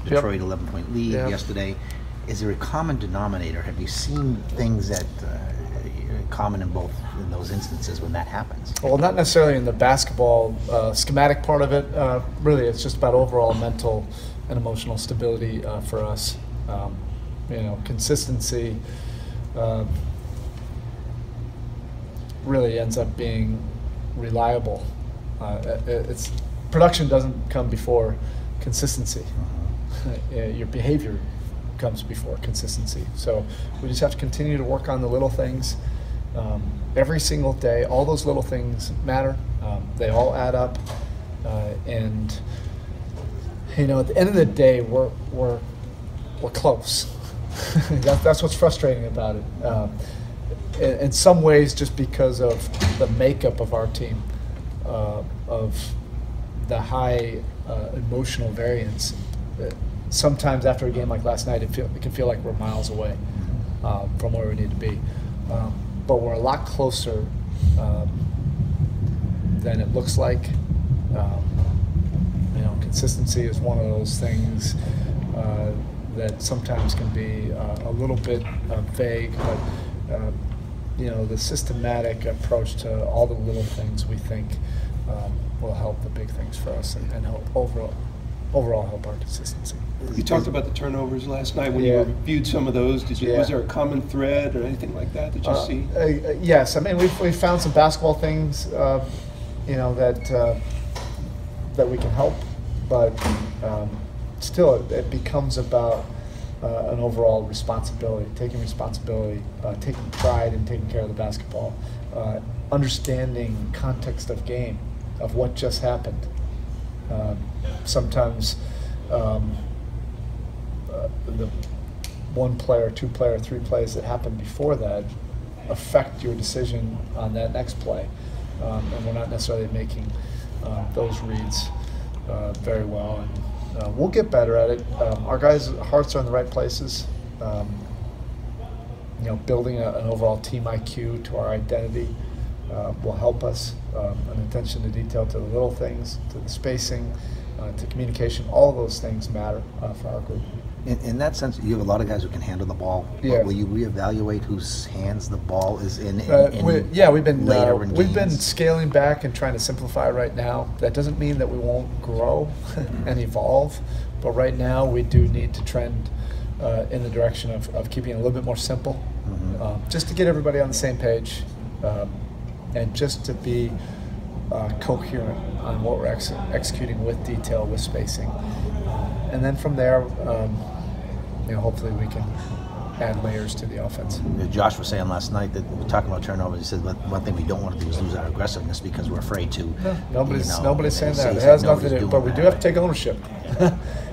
Detroit 11-point lead yesterday. Is there a common denominator? Have you seen things that common in those instances when that happens? Well, not necessarily in the basketball schematic part of it. Really, it's just about overall mental and emotional stability for us. Consistency really ends up being reliable. It's production doesn't come before consistency. Your behavior comes before consistency. So we just have to continue to work on the little things every single day. All those little things matter. They all add up. And at the end of the day, we're close. That's what's frustrating about it. In some ways, just because of the makeup of our team, of the high emotional variance. Sometimes after a game like last night, it can feel like we're miles away from where we need to be. But we're a lot closer than it looks like. Consistency is one of those things that sometimes can be a little bit vague, but the systematic approach to all the little things we think will help the big things for us and help overall help our consistency. You talked about the turnovers last night. When you reviewed some of those, was there a common thread or anything like that you see? Yes, I mean we found some basketball things, that we can help, but still it becomes about an overall responsibility, taking responsibility, taking pride in taking care of the basketball, understanding context of game, of what just happened. Sometimes the one player, two player, three plays that happened before that affect your decision on that next play, and we're not necessarily making those reads very well. And we'll get better at it. Our guys' hearts are in the right places. Building an overall team IQ to our identity will help us. An attention to detail to the little things, to the spacing, to communication. All of those things matter for our group. In that sense, you have a lot of guys who can handle the ball. Yeah. Will you reevaluate whose hands the ball is in? We've been scaling back and trying to simplify right now. That doesn't mean that we won't grow and evolve, but right now we do need to trend in the direction of keeping it a little bit more simple, just to get everybody on the same page, and just to be coherent on what we're executing with detail, with spacing. And then from there, hopefully we can add layers to the offense. Josh was saying last night that we're talking about turnovers. He said one thing we don't want to do is lose our aggressiveness because we're afraid to. Nobody's saying that. It has nothing to do. But we do have to take ownership.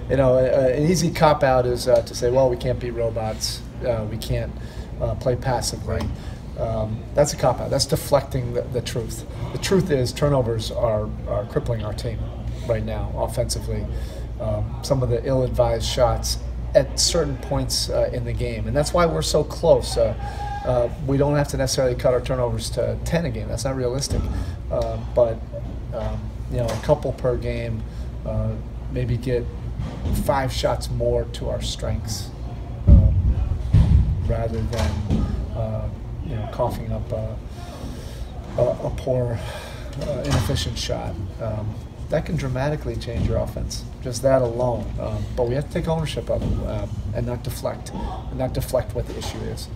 An easy cop out is to say, well, we can't be robots. We can't play passively. That's a cop out. That's deflecting the truth. The truth is turnovers are crippling our team right now offensively. Some of the ill-advised shots at certain points in the game, and that's why we're so close. We don't have to necessarily cut our turnovers to 10 a game. That's not realistic, but a couple per game, maybe get 5 shots more to our strengths rather than coughing up a poor, inefficient shot. That can dramatically change your offense, just that alone. But we have to take ownership of it and not deflect what the issue is.